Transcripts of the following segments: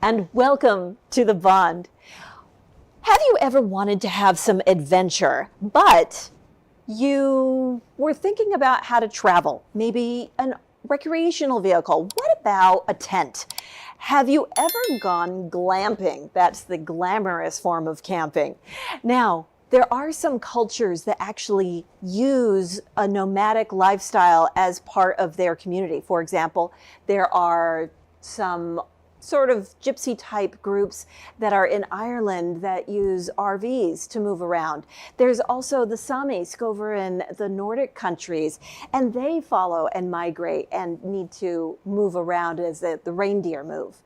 and welcome to the Bond. Have you ever wanted to have some adventure, but you were thinking about how to travel, maybe an recreational vehicle? What about a tent? Have you ever gone glamping? That's the glamorous form of camping. Now, there are some cultures that actually use a nomadic lifestyle as part of their community. For example, there are some sort of gypsy type groups that are in Ireland that use RVs to move around. There's also the Samisk over in the Nordic countries, and they follow and migrate and need to move around as the reindeer move.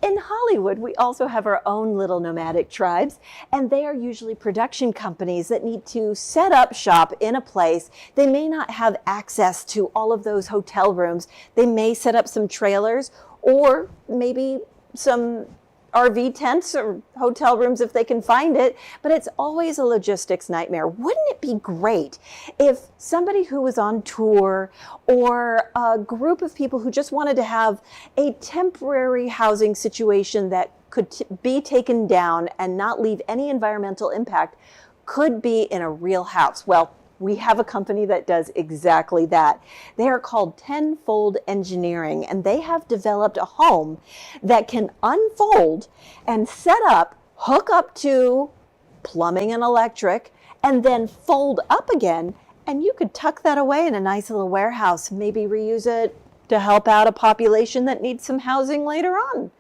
In Hollywood, we also have our own little nomadic tribes, and they are usually production companies that need to set up shop in a place. They may not have access to all of those hotel rooms. They may set up some trailers or maybe some RV tents or hotel rooms if they can find it, but it's always a logistics nightmare. Wouldn't it be great if somebody who was on tour or a group of people who just wanted to have a temporary housing situation that could be taken down and not leave any environmental impact could be in a real house? Well, we have a company that does exactly that. They are called Tenfold Engineering, and they have developed a home that can unfold and set up, hook up to plumbing and electric, and then fold up again. And you could tuck that away in a nice little warehouse, maybe reuse it to help out a population that needs some housing later on.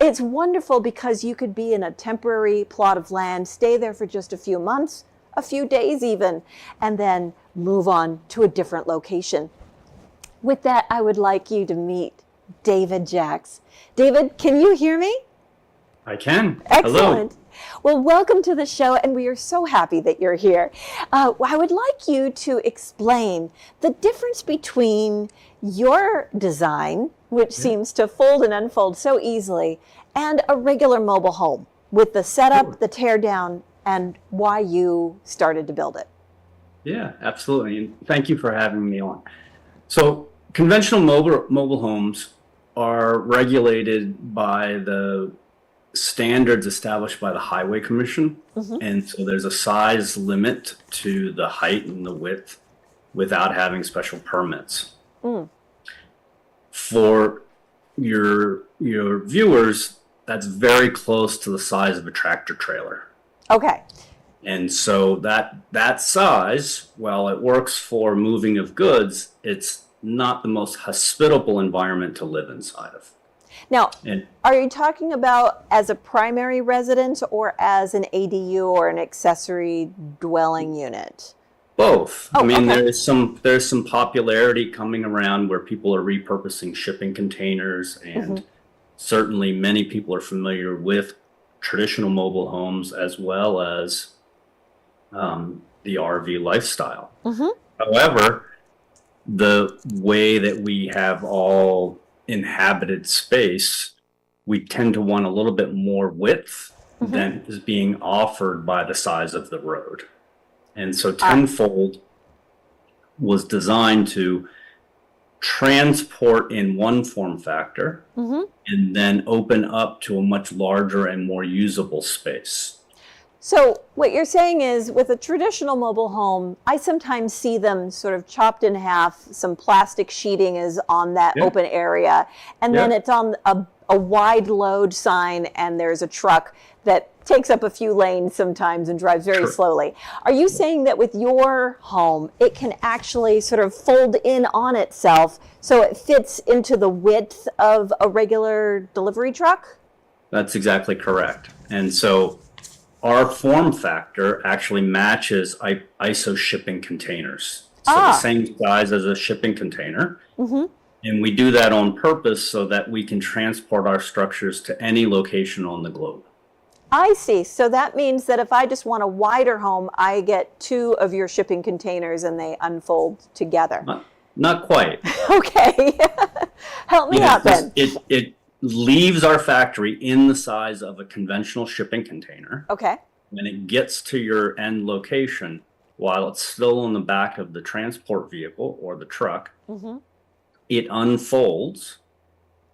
It's wonderful because you could be in a temporary plot of land, stay there for just a few months, a few days even, and then move on to a different location. With that, I would like you to meet David Jaacks. David, can you hear me? I can. Excellent. Hello. Well, welcome to the show, and we are so happy that you're here. I would like you to explain the difference between your design, which seems to fold and unfold so easily, and a regular mobile home with the setup, the tear down, and why you started to build it. Yeah, absolutely. And thank you for having me on. So conventional mobile homes are regulated by the standards established by the Highway Commission. And so there's a size limit to the height and the width without having special permits. For your viewers, that's very close to the size of a tractor trailer. Okay. And so that size, while it works for moving of goods, it's not the most hospitable environment to live inside of. Now, are you talking about as a primary residence or as an ADU or an accessory dwelling unit? Both. Oh, I mean, okay. there's some popularity coming around where people are repurposing shipping containers, and certainly many people are familiar with traditional mobile homes as well as the RV lifestyle. However, the way that we have all inhabited space, we tend to want a little bit more width than is being offered by the size of the road. And so Tenfold was designed to transport in one form factor and then open up to a much larger and more usable space. So what you're saying is with a traditional mobile home, I sometimes see them sort of chopped in half. Some plastic sheeting is on that open area, and then it's on a wide load sign, and there's a truck that takes up a few lanes sometimes and drives very slowly. Are you saying that with your home, it can actually sort of fold in on itself so it fits into the width of a regular delivery truck? That's exactly correct. And so our form factor actually matches ISO shipping containers. So the same size as a shipping container. And we do that on purpose so that we can transport our structures to any location on the globe. I see. So that means that if I just want a wider home, I get 2 of your shipping containers and they unfold together. Not quite. Okay. Help me out then. It leaves our factory in the size of a conventional shipping container. Okay. When it gets to your end location, while it's still on the back of the transport vehicle or the truck, it unfolds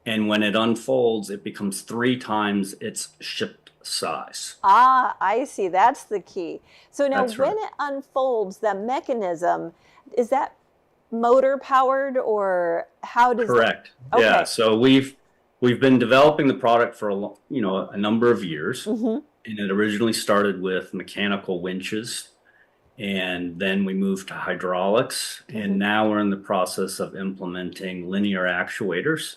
And when it unfolds, it becomes 3 times its shipped size. Ah, I see. That's the key. So now That's when right. it unfolds, the mechanism, is that motor powered or how does that? Correct. Yeah. Okay. So we've been developing the product for a number of years, Mm-hmm. and it originally started with mechanical winches, and then we moved to hydraulics, Mm-hmm. and now we're in the process of implementing linear actuators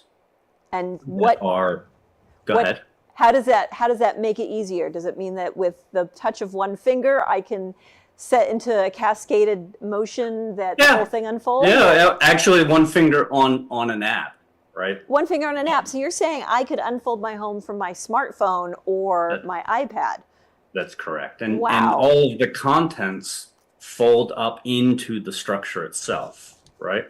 And that are, go what ahead. how does that make it easier? Does it mean that with the touch of one finger I can set into a cascaded motion that the whole Yeah. thing unfolds? Or Yeah. Actually, one finger on an app, right? one finger on an app. So you're saying I could unfold my home from my smartphone or That, my iPad. that's correct. And Wow. all of the contents fold up into the structure itself, right?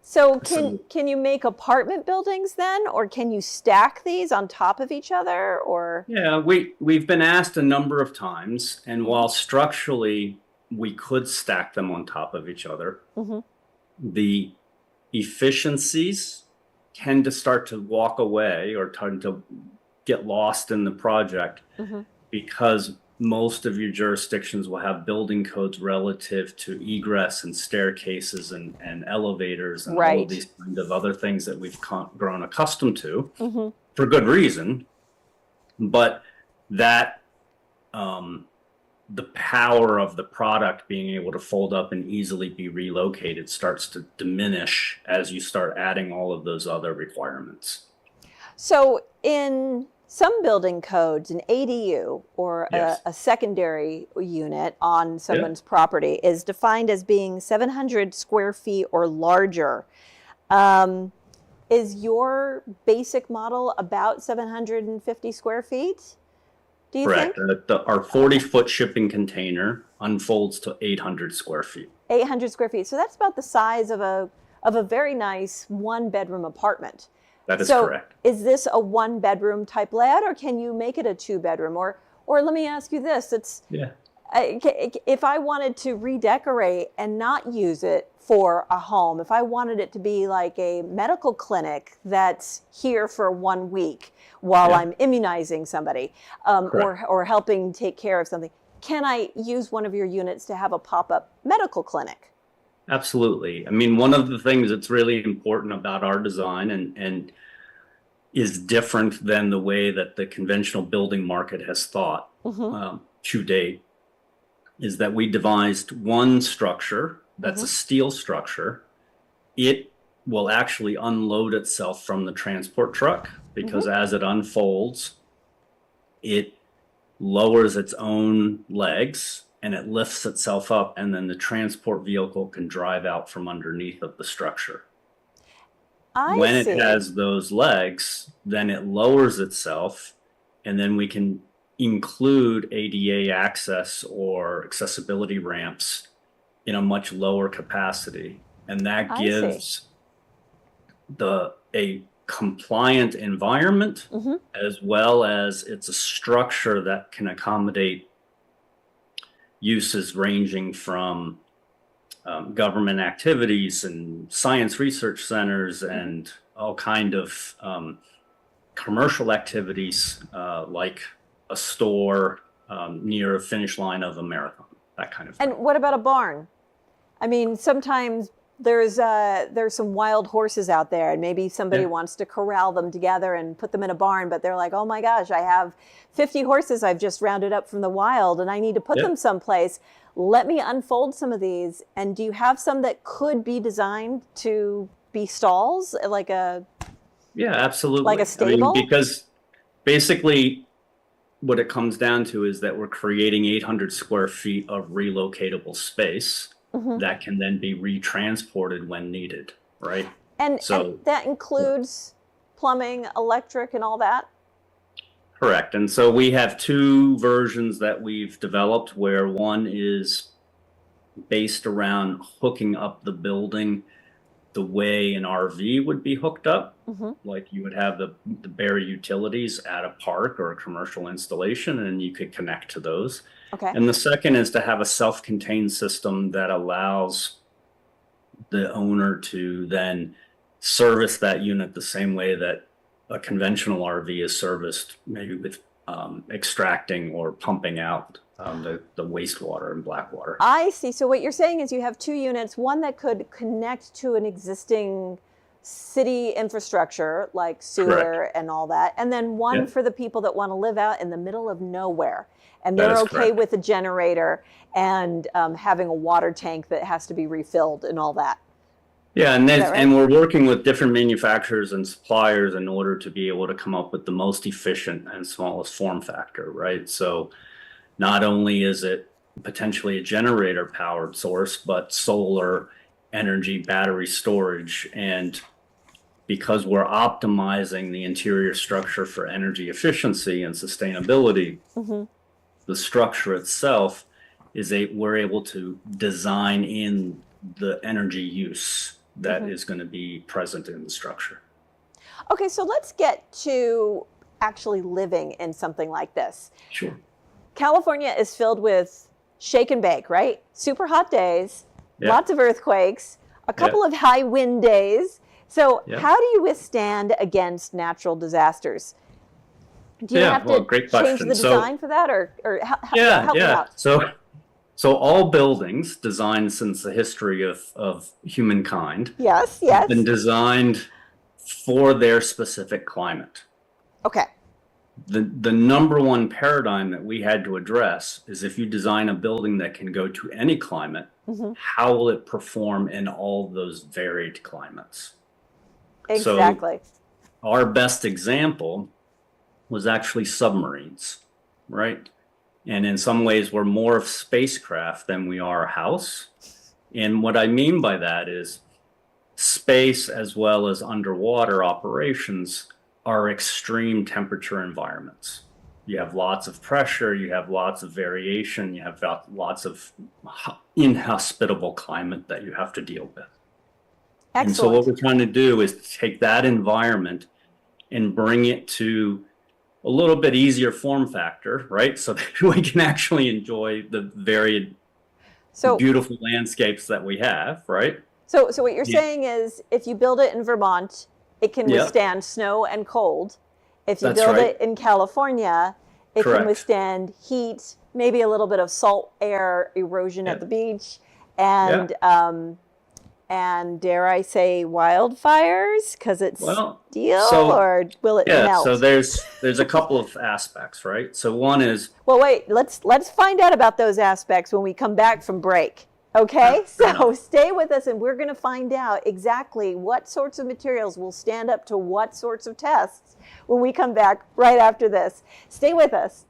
So So can you make apartment buildings then, or can you stack these on top of each other, or? yeah, we've been asked a number of times, and while structurally we could stack them on top of each other, Mm-hmm. the efficiencies tend to start to walk away or tend to get lost in the project Mm-hmm. because most of your jurisdictions will have building codes relative to egress and staircases and elevators and all of Right. these kind of other things that we've grown accustomed to Mm-hmm. for good reason. But that the power of the product being able to fold up and easily be relocated starts to diminish as you start adding all of those other requirements. So in some building codes, an ADU or Yes. a secondary unit on Yeah. someone's property is defined as being 700 square feet or larger. Um, is your basic model about 750 square feet? Do you Correct. think? Our 40-foot shipping container unfolds to 800 square feet. 800 square feet. So that's about the size of a very nice one bedroom apartment. That is So correct. is this a one bedroom type layout, or can you make it a two bedroom? Or let me ask you this: Yeah. if I wanted to redecorate and not use it for a home, if I wanted it to be like a medical clinic that's here for 1 week while Yeah. I'm immunizing somebody, Correct. or helping take care of something, can I use one of your units to have a pop-up medical clinic? Absolutely. I mean, one of the things that's really important about our design and is different than the way that the conventional building market has thought Mm-hmm. to date is that we devised one structure that's Mm-hmm. a steel structure. It will actually unload itself from the transport truck because Mm-hmm. as it unfolds, it lowers its own legs and it lifts itself up, and then the transport vehicle can drive out from underneath of the structure. I When it see. has those legs, then it lowers itself, and then we can include ADA access or accessibility ramps in a much lower capacity. And that I see. gives a compliant environment Mm-hmm. as well as it's a structure that can accommodate uses ranging from government activities and science research centers and all kind of commercial activities like a store near a finish line of a marathon, that kind of thing. And what about a barn? I mean, sometimes there's some wild horses out there, and maybe somebody Yeah. wants to corral them together and put them in a barn, but they're like, oh my gosh, I have 50 horses I've just rounded up from the wild, and I need to put Yeah. them someplace. Let me unfold some of these. And do you have some that could be designed to be stalls, like a Yeah, absolutely. like a I mean, stable? because basically what it comes down to is that we're creating 800 square feet of relocatable space Mm-hmm. that can then be retransported when needed, right? And So, that includes plumbing, electric, and all that. correct. And so we have 2 versions that we've developed where one is based around hooking up the building the way an RV would be hooked up. Mm-hmm. Like you would have the bare utilities at a park or a commercial installation, and you could connect to those. Okay. And the second is to have a self-contained system that allows the owner to then service that unit the same way that a conventional RV is serviced maybe with extracting or pumping out the wastewater and black water. I see. So what you're saying is you have 2 units, one that could connect to an existing city infrastructure like sewer Correct. and all that, and then one Yep. for the people that want to live out in the middle of nowhere. And That they're is okay correct. with a generator and having a water tank that has to be refilled and all that. Yeah, and Is that right? and we're working with different manufacturers and suppliers in order to be able to come up with the most efficient and smallest form factor, right? So not only is it potentially a generator powered source, but solar energy, battery storage, and because we're optimizing the interior structure for energy efficiency and sustainability, Mm-hmm. the structure itself we're able to design in the energy use that is going to be present in the structure. Okay, so let's get to actually living in something like this. Sure. California is filled with shake and bake, right? Super hot days, Yeah. lots of earthquakes, a couple of high wind days. So Yeah. how do you withstand against natural disasters? Do you Yeah, have well, to great change question. the So- design for that, or help me Yeah. out? So all buildings designed since the history of humankind Yes, have yes. been designed for their specific climate. Okay. The number one paradigm that we had to address is if you design a building that can go to any climate, Mhm. how will it perform in all those varied climates? Exactly. Our best example was actually submarines, right? And in some ways, we're more of spacecraft than we are a house. And what I mean by that is space as well as underwater operations are extreme temperature environments. You have lots of pressure, you have lots of variation, you have lots of inhospitable climate that you have to deal with. And so what Excellent. we're trying to do is take that environment and bring it to a little bit easier form factor, right? So that we can actually enjoy the varied, So, beautiful landscapes that we have, right? so what you're Yeah. saying is if you build it in Vermont, it can Yeah. withstand snow and cold. If you That's build right. it in California, it Correct. can withstand heat, maybe a little bit of salt air erosion Yeah. at the beach, and dare I say wildfires because it's Well, steel, so- or will it Yeah, melt? so there's a couple of aspects, right? So one is, Well, wait, let's find out about those aspects when we come back from break. Okay, fair so enough. stay with us and we're going to find out exactly what sorts of materials will stand up to what sorts of tests when we come back right after this. Stay with us.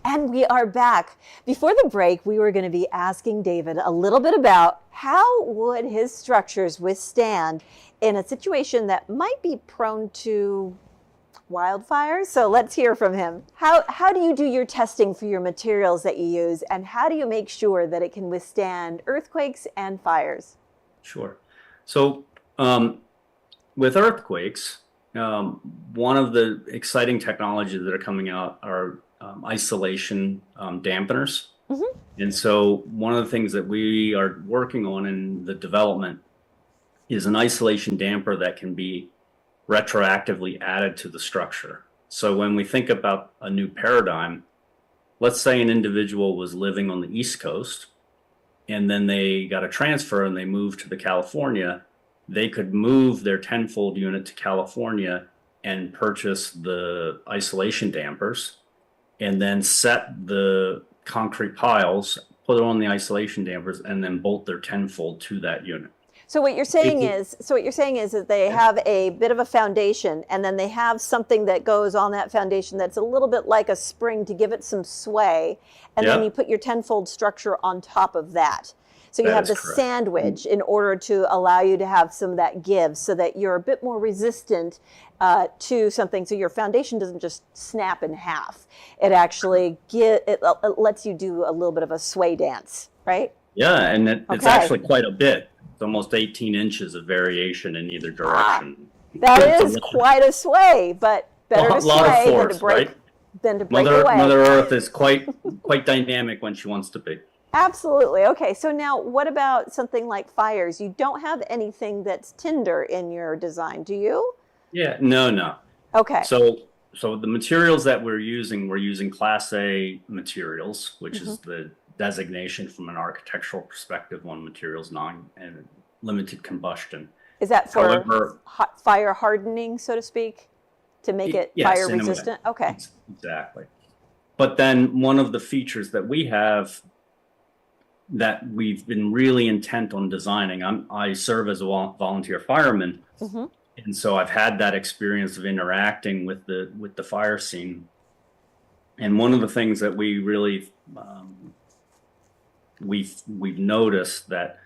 And we are back. Before the break, we were going to be asking David a little bit about how would his structures withstand in a situation that might be prone to wildfires. So let's hear from him. How do you do your testing for your materials that you use, and how do you make sure that it can withstand earthquakes and fires? Sure. So with earthquakes, one of the exciting technologies that are coming out are isolation dampeners. And so one of the things that we are working on in the development is an isolation damper that can be retroactively added to the structure. So when we think about a new paradigm, let's say an individual was living on the East Coast and then they got a transfer and they moved to the California, they could move their Tenfold unit to California and purchase the isolation dampers and then set the concrete piles, put it on the isolation dampers, and then bolt their Tenfold to that unit. So what you're saying is that they have a bit of a foundation, and then they have something that goes on that foundation that's a little bit like a spring to give it some sway, and then you put your Tenfold structure on top of that. So you have the sandwich in order to allow you to have some of that give, so that you're a bit more resistant to something. So your foundation doesn't just snap in half. It actually it lets you do a little bit of a sway dance, right? Yeah, and it's actually quite a bit. It's almost 18 inches of variation in either direction. That is quite a sway, but better to sway than to break away. Mother Earth is quite dynamic when she wants to be. Absolutely. Okay, so now what about something like fires? You don't have anything that's tinder in your design, do you? Yeah, no. Okay. So the materials that we're using Class A materials, which is the designation from an architectural perspective on materials and limited combustion. Is that for fire hardening, so to speak, to make it fire resistant? Okay. Exactly. But then one of the features that we have that we've been really intent on designing, I serve as a volunteer fireman, and so I've had that experience of interacting with the fire scene. And one of the things that we really we've noticed that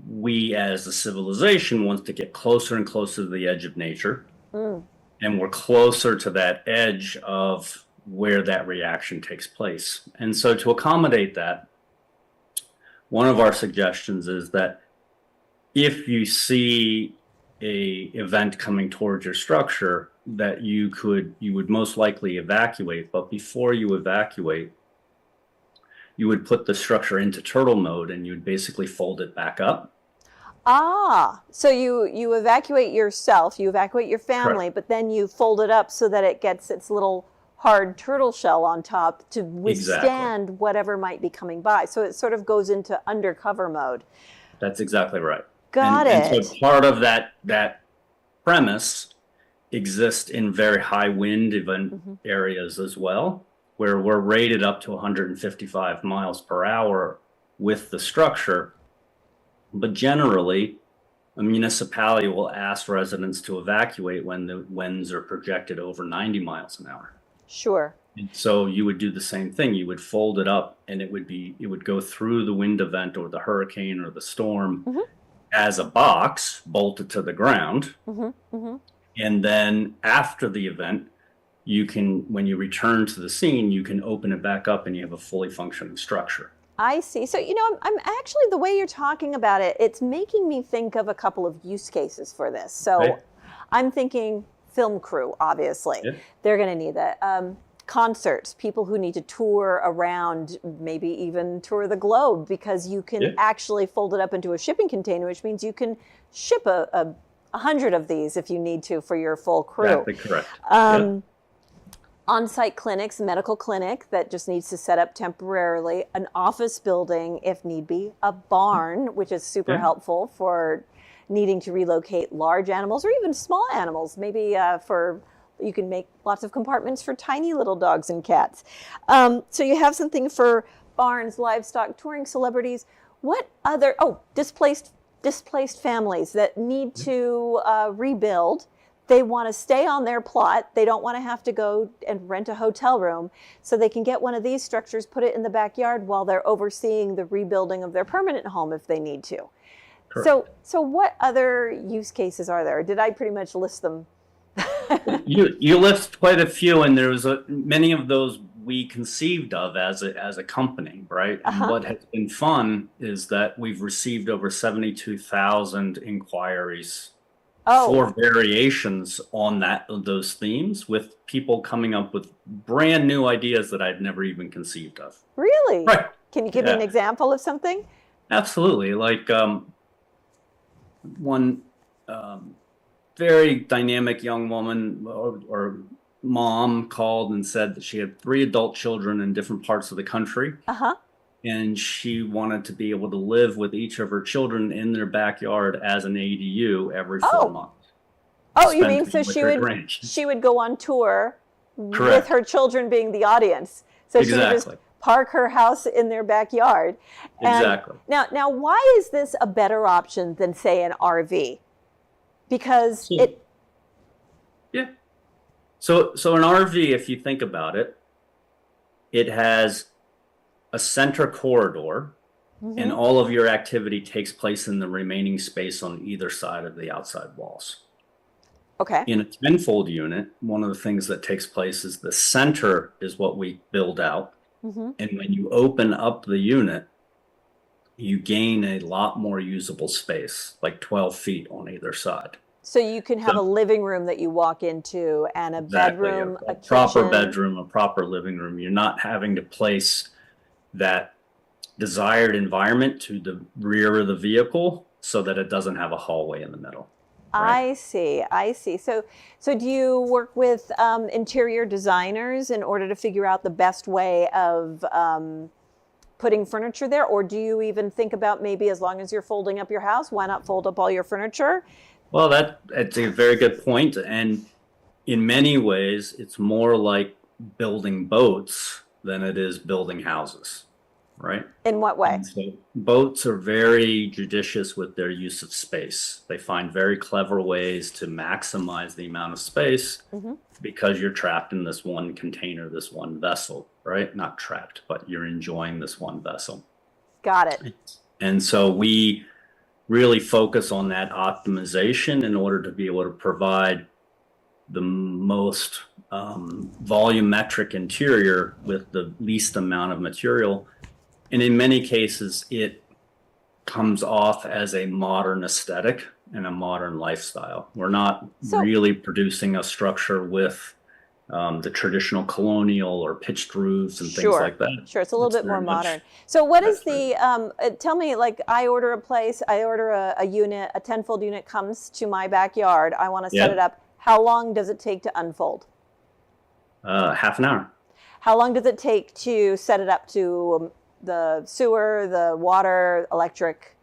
we as a civilization wants to get closer and closer to the edge of nature, and we're closer to that edge of where that reaction takes place. And so to accommodate that, one of our suggestions is that if you see a event coming towards your structure, that you would most likely evacuate, but before you evacuate, you would put the structure into turtle mode and you'd basically fold it back up. So you evacuate yourself, you evacuate your family, but then you fold it up so that it gets its little hard turtle shell on top to withstand whatever might be coming by. So it sort of goes into undercover mode. That's exactly right. Got it. And so part of that premise exists in very high wind event areas as well, where we're rated up to 155 miles per hour with the structure. But generally, a municipality will ask residents to evacuate when the winds are projected over 90 miles an hour. Sure. And so you would do the same thing. You would fold it up and it would go through the wind event or the hurricane or the storm as a box bolted to the ground. And then after the event, you can, when you return to the scene, you can open it back up and you have a fully functioning structure. I see. So, I'm actually, the way you're talking about it, it's making me think of a couple of use cases for this. So I'm thinking film crew, obviously. They're going to need that. Concerts, people who need to tour around, maybe even tour the globe, because you can actually fold it up into a shipping container, which means you can ship 100 of these if you need to for your full crew. Exactly correct. On-site clinics, medical clinic that just needs to set up temporarily, an office building if need be, a barn, which is super helpful for needing to relocate large animals or even small animals. Maybe you can make lots of compartments for tiny little dogs and cats. So you have something for barns, livestock, touring celebrities. What other, displaced families that need to rebuild. They want to stay on their plot. They don't want to have to go and rent a hotel room. So they can get one of these structures, put it in the backyard while they're overseeing the rebuilding of their permanent home if they need to. Correct. So what other use cases are there? Did I pretty much list them? You list quite a few, and there's many of those we conceived of as a company, right? And what has been fun is that we've received over 72,000 inquiries for variations on those themes, with people coming up with brand new ideas that I'd never even conceived of. Really? Right. Can you give me an example of something? Absolutely. Like one very dynamic young woman or mom called and said that she had 3 adult children in different parts of the country. And she wanted to be able to live with each of her children in their backyard as an ADU every 4 months. Oh, you mean so she would go on tour with her children being the audience. So she would just park her house in their backyard. And Now, why is this a better option than, say, an RV? Because So an RV, if you think about it, it has a center corridor, and all of your activity takes place in the remaining space on either side of the outside walls. Okay. In a Tenfold unit, one of the things that takes place is the center is what we build out. And when you open up the unit, you gain a lot more usable space, like 12 feet on either side. So you can have a living room that you walk into and a bedroom, a proper kitchen. bedroom, a proper living room. You're not having to place that desired environment to the rear of the vehicle so that it doesn't have a hallway in the middle. Right? I see. So do you work with interior designers in order to figure out the best way of putting furniture there? Or do you even think about, maybe as long as you're folding up your house, why not fold up all your furniture? Well, that's a very good point. And in many ways, it's more like building boats than it is building houses, right? In what way? And so boats are very judicious with their use of space. They find very clever ways to maximize the amount of space because you're trapped in this one container, this one vessel, right? Not trapped, but you're enjoying this one vessel. Got it. And so we really focus on that optimization in order to be able to provide the most volumetric interior with the least amount of material. And in many cases, it comes off as a modern aesthetic and a modern lifestyle. We're not really producing a structure with the traditional colonial or pitched roofs and things like that. Sure, it's a little bit more modern. So what is the, tell me, like, I order a place, I order a unit, a Tenfold unit comes to my backyard, I want to set it up. How long does it take to unfold? Half an hour. How long does it take to set it up to the sewer, the water, electric?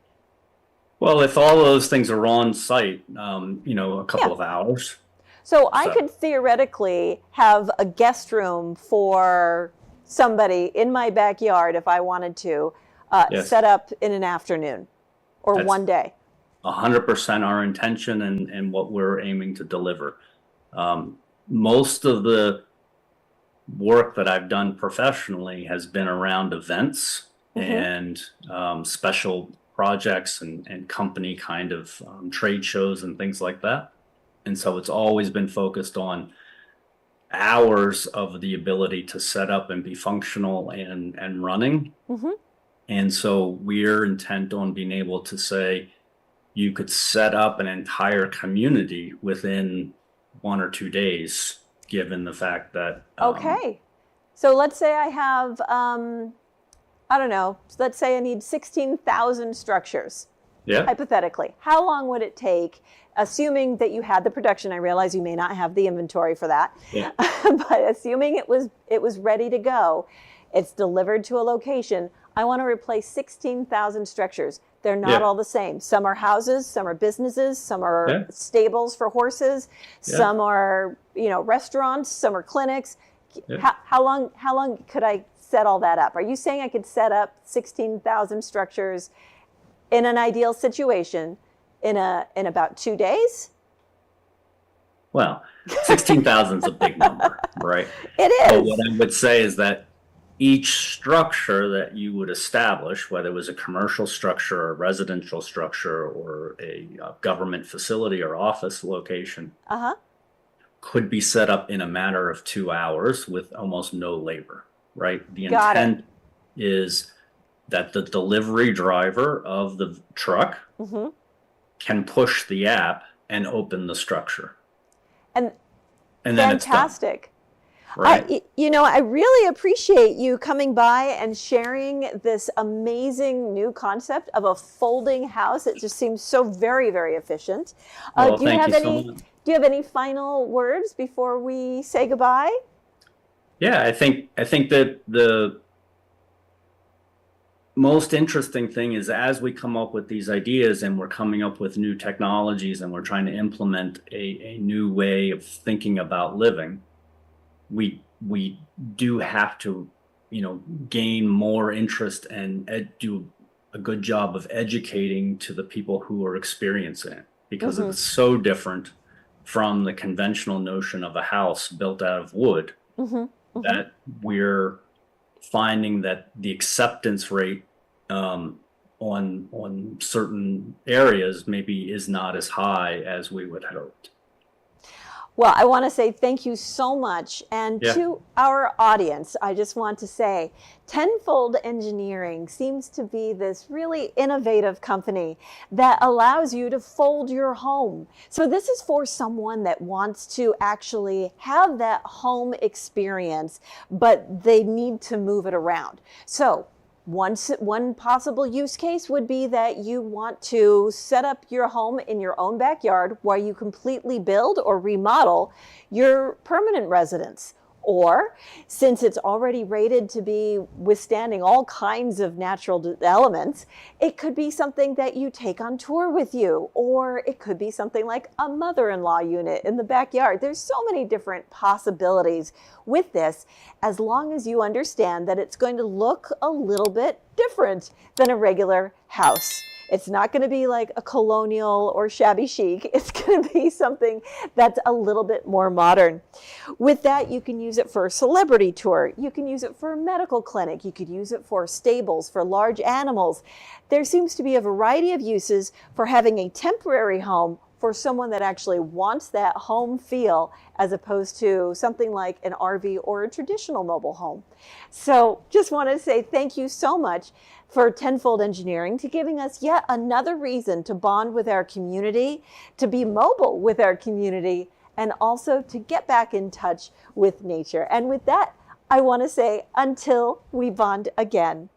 Well, if all of those things are on site, a couple of hours. So I could theoretically have a guest room for somebody in my backyard if I wanted to set up in an afternoon or one day. 100% our intention and what we're aiming to deliver. Most of the work that I've done professionally has been around events and special projects and company kind of trade shows and things like that. And so it's always been focused on hours of the ability to set up and be functional and running. And so we're intent on being able to say, you could set up an entire community within 1 or 2 days, given the fact that... So let's say I have, I don't know, let's say I need 16,000 structures. Hypothetically. How long would it take, assuming that you had the production? I realize you may not have the inventory for that, but assuming it was ready to go, it's delivered to a location. I want to replace 16,000 structures. They're not all the same. Some are houses, some are businesses, some are stables for horses, some are, restaurants, some are clinics. How long could I set all that up? Are you saying I could set up 16,000 structures in an ideal situation in about 2 days? Well, 16,000 is a big number, right? It But is. what I would say is that each structure that you would establish, whether it was a commercial structure or a residential structure or a government facility or office location, Uh-huh. could be set up in a matter of 2 hours with almost no labor, right? The Got it. intent is that the delivery driver of the truck Mm-hmm. can push the app and open the structure. And And then it's done, fantastic. right? I really appreciate you coming by and sharing this amazing new concept of a folding house. It just seems so very, very efficient. Well, Do you thank have you so any? much. Do you have any final words before we say goodbye? Yeah, I think that the most interesting thing is as we come up with these ideas and we're coming up with new technologies and we're trying to implement a new way of thinking about living, we do have to, gain more interest and do a good job of educating to the people who are experiencing it, because Mm-hmm. it's so different from the conventional notion of a house built out of wood, Mm-hmm. Mm-hmm. that we're finding that the acceptance rate on certain areas maybe is not as high as we would have hoped. Well, I want to say thank you so much. And Yeah. to our audience, I just want to say Tenfold Engineering seems to be this really innovative company that allows you to fold your home. So this is for someone that wants to actually have that home experience, but they need to move it around. So one possible use case would be that you want to set up your home in your own backyard while you completely build or remodel your permanent residence. Or since it's already rated to be withstanding all kinds of natural elements, it could be something that you take on tour with you, or it could be something like a mother-in-law unit in the backyard. There's so many different possibilities with this, as long as you understand that it's going to look a little bit different than a regular house. It's not going to be like a colonial or shabby chic. It's going to be something that's a little bit more modern. With that, you can use it for a celebrity tour. You can use it for a medical clinic. You could use it for stables, for large animals. There seems to be a variety of uses for having a temporary home for someone that actually wants that home feel, as opposed to something like an RV or a traditional mobile home. So just want to say thank you so much for Tenfold Engineering to giving us yet another reason to bond with our community, to be mobile with our community, and also to get back in touch with nature. And with that, I want to say until we bond again.